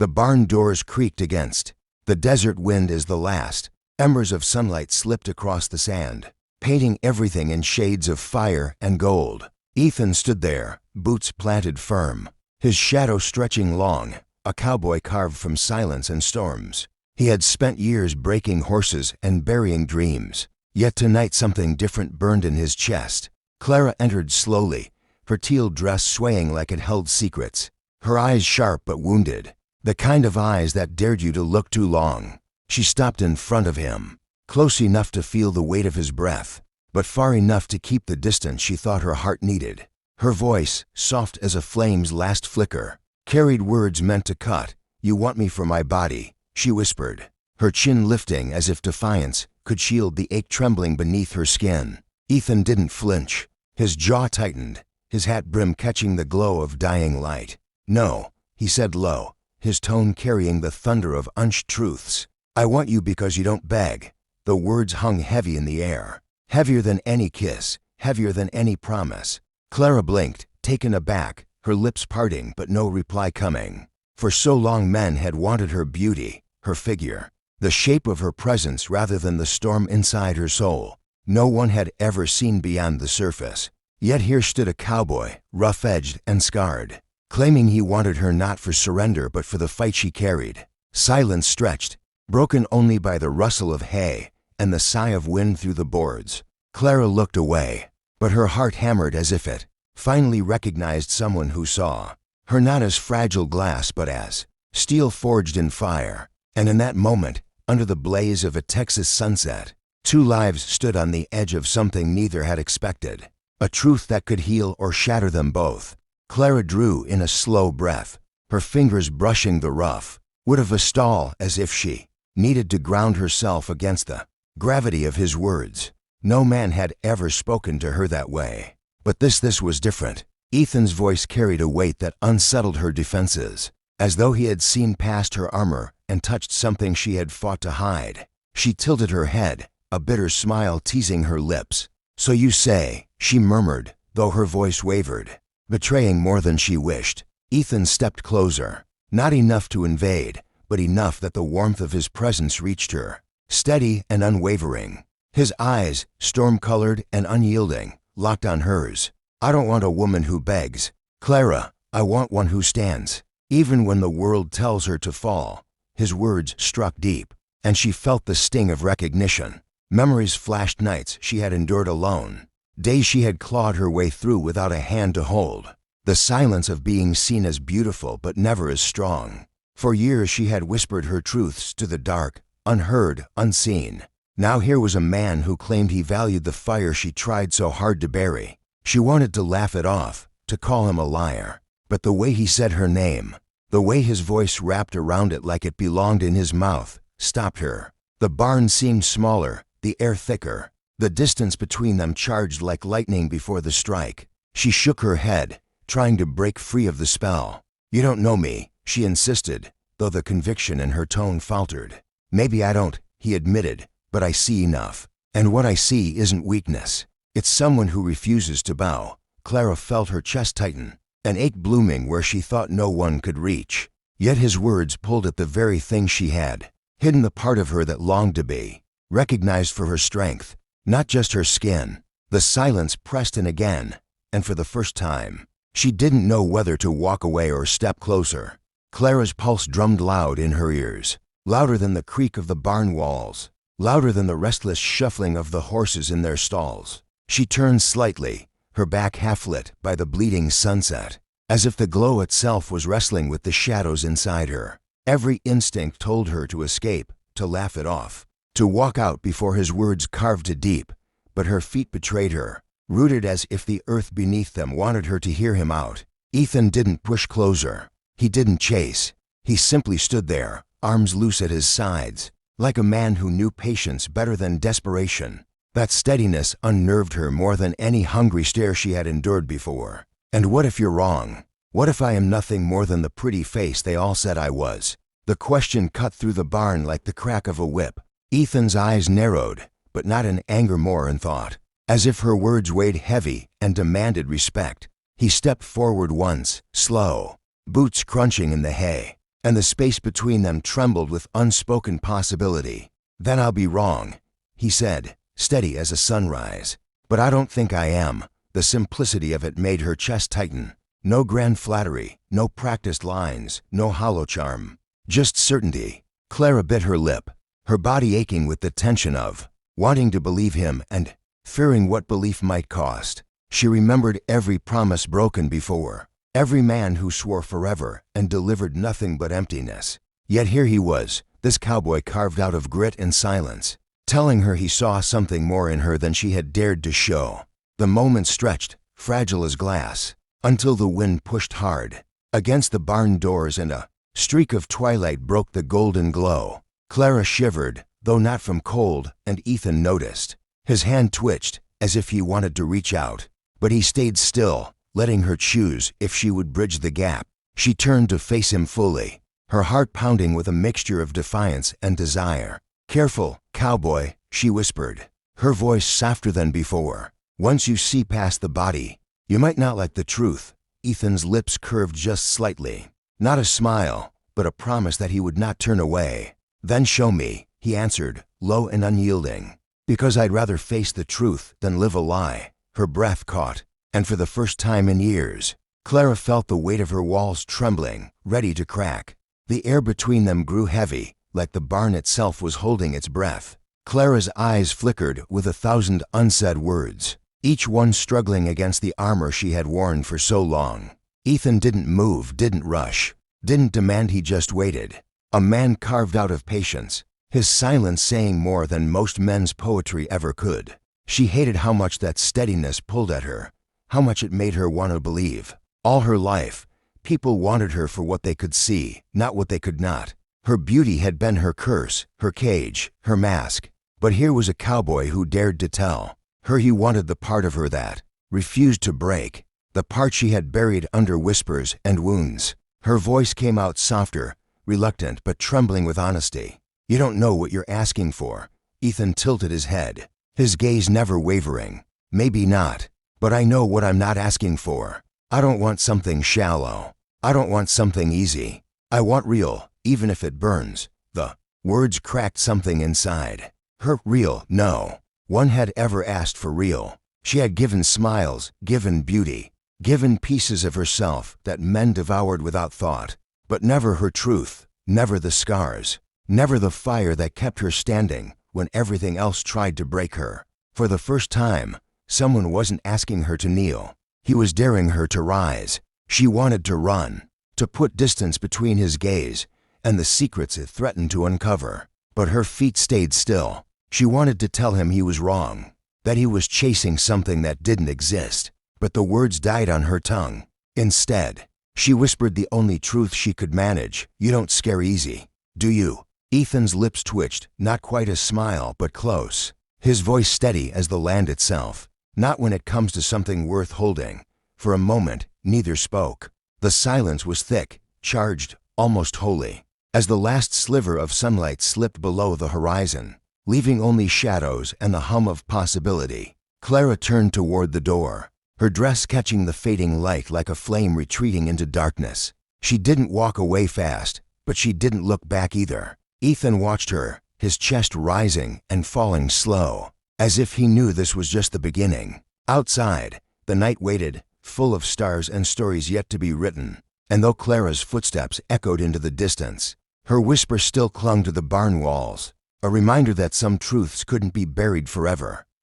The barn doors creaked against. The desert wind is the last. Embers of sunlight slipped across the sand, painting everything in shades of fire and gold. Ethan stood there, boots planted firm, his shadow stretching long, a cowboy carved from silence and storms. He had spent years breaking horses and burying dreams, yet tonight something different burned in his chest. Clara entered slowly, her teal dress swaying like it held secrets, her eyes sharp but wounded, the kind of eyes that dared you to look too long. She stopped in front of him, close enough to feel the weight of his breath, but far enough to keep the distance she thought her heart needed. Her voice, soft as a flame's last flicker, carried words meant to cut. "You want me for my body," she whispered, her chin lifting as if defiance could shield the ache trembling beneath her skin. Ethan didn't flinch. His jaw tightened, his hat brim catching the glow of dying light. "No," he said low, his tone carrying the thunder of unshed truths. "I want you because you don't beg." The words hung heavy in the air, heavier than any kiss, heavier than any promise. Clara blinked, taken aback, her lips parting but no reply coming. For so long men had wanted her beauty, her figure, the shape of her presence rather than the storm inside her soul. No one had ever seen beyond the surface. Yet here stood a cowboy, rough-edged and scarred, claiming he wanted her not for surrender but for the fight she carried. Silence stretched, broken only by the rustle of hay and the sigh of wind through the boards. Clara looked away, but her heart hammered as if it finally recognized someone who saw her not as fragile glass but as steel forged in fire. And in that moment, under the blaze of a Texas sunset, two lives stood on the edge of something neither had expected, a truth that could heal or shatter them both. Clara drew in a slow breath, her fingers brushing the rough wood of a stall as if she needed to ground herself against the gravity of his words. No man had ever spoken to her that way. But this was different. Ethan's voice carried a weight that unsettled her defenses, as though he had seen past her armor and touched something she had fought to hide. She tilted her head, a bitter smile teasing her lips. "So you say," she murmured, though her voice wavered, betraying more than she wished. Ethan stepped closer, not enough to invade, but enough that the warmth of his presence reached her, steady and unwavering. His eyes, storm-colored and unyielding, locked on hers. "I don't want a woman who begs, Clara. I want one who stands, even when the world tells her to fall." His words struck deep, and she felt the sting of recognition. Memories flashed nights she had endured alone, days she had clawed her way through without a hand to hold, the silence of being seen as beautiful but never as strong. For years she had whispered her truths to the dark, unheard, unseen. Now here was a man who claimed he valued the fire she tried so hard to bury. She wanted to laugh it off, to call him a liar. But the way he said her name, the way his voice wrapped around it like it belonged in his mouth, stopped her. The barn seemed smaller, the air thicker, the distance between them charged like lightning before the strike. She shook her head, trying to break free of the spell. "You don't know me," she insisted, though the conviction in her tone faltered. "Maybe I don't," he admitted, "but I see enough. And what I see isn't weakness. It's someone who refuses to bow." Clara felt her chest tighten, an ache blooming where she thought no one could reach. Yet his words pulled at the very thing she had hidden, the part of her that longed to be recognized for her strength, not just her skin. The silence pressed in again, and for the first time, she didn't know whether to walk away or step closer. Clara's pulse drummed loud in her ears, louder than the creak of the barn walls, louder than the restless shuffling of the horses in their stalls. She turned slightly, her back half-lit by the bleeding sunset, as if the glow itself was wrestling with the shadows inside her. Every instinct told her to escape, to laugh it off, to walk out before his words carved to deep, but her feet betrayed her, rooted as if the earth beneath them wanted her to hear him out. Ethan didn't push closer. He didn't chase. He simply stood there, arms loose at his sides, like a man who knew patience better than desperation. That steadiness unnerved her more than any hungry stare she had endured before. "And what if you're wrong? What if I am nothing more than the pretty face they all said I was?" The question cut through the barn like the crack of a whip. Ethan's eyes narrowed, but not in anger, more in thought, as if her words weighed heavy and demanded respect. He stepped forward once, slow, boots crunching in the hay, and the space between them trembled with unspoken possibility. "Then I'll be wrong," he said, steady as a sunrise. "But I don't think I am." The simplicity of it made her chest tighten. No grand flattery, no practiced lines, no hollow charm. Just certainty. Clara bit her lip, her body aching with the tension of wanting to believe him and fearing what belief might cost. She remembered every promise broken before, every man who swore forever and delivered nothing but emptiness. Yet here he was, this cowboy carved out of grit and silence, telling her he saw something more in her than she had dared to show. The moment stretched, fragile as glass, until the wind pushed hard against the barn doors and a streak of twilight broke the golden glow. Clara shivered, though not from cold, and Ethan noticed. His hand twitched, as if he wanted to reach out, but he stayed still, letting her choose if she would bridge the gap. She turned to face him fully, her heart pounding with a mixture of defiance and desire. "Careful, cowboy," she whispered, her voice softer than before. "Once you see past the body, you might not like the truth." Ethan's lips curved just slightly. Not a smile, but a promise that he would not turn away. "Then show me," he answered, low and unyielding. "Because I'd rather face the truth than live a lie." Her breath caught, and for the first time in years, Clara felt the weight of her walls trembling, ready to crack. The air between them grew heavy, like the barn itself was holding its breath. Clara's eyes flickered with 1,000 unsaid words, each one struggling against the armor she had worn for so long. Ethan didn't move, didn't rush, didn't demand, he just waited. A man carved out of patience, his silence saying more than most men's poetry ever could. She hated how much that steadiness pulled at her, how much it made her want to believe. All her life, people wanted her for what they could see, not what they could not. Her beauty had been her curse, her cage, her mask. But here was a cowboy who dared to tell her he wanted the part of her that refused to break, the part she had buried under whispers and wounds. Her voice came out softer, reluctant but trembling with honesty. "You don't know what you're asking for." Ethan tilted his head, his gaze never wavering. "Maybe not, but I know what I'm not asking for. I don't want something shallow. I don't want something easy. I want real, even if it burns." The words cracked something inside her. Real, no one had ever asked for real. She had given smiles, given beauty, given pieces of herself that men devoured without thought, but never her truth, never the scars, never the fire that kept her standing when everything else tried to break her. For the first time, someone wasn't asking her to kneel. He was daring her to rise. She wanted to run, to put distance between his gaze and the secrets it threatened to uncover. But her feet stayed still. She wanted to tell him he was wrong, that he was chasing something that didn't exist. But the words died on her tongue. Instead, she whispered the only truth she could manage. "You don't scare easy, do you?" Ethan's lips twitched, not quite a smile, but close. His voice steady as the land itself. "Not when it comes to something worth holding." For a moment, neither spoke. The silence was thick, charged, almost holy, as the last sliver of sunlight slipped below the horizon, leaving only shadows and the hum of possibility. Clara turned toward the door, her dress catching the fading light like a flame retreating into darkness. She didn't walk away fast, but she didn't look back either. Ethan watched her, his chest rising and falling slow, as if he knew this was just the beginning. Outside, the night waited, full of stars and stories yet to be written. And though Clara's footsteps echoed into the distance, her whisper still clung to the barn walls, a reminder that some truths couldn't be buried forever.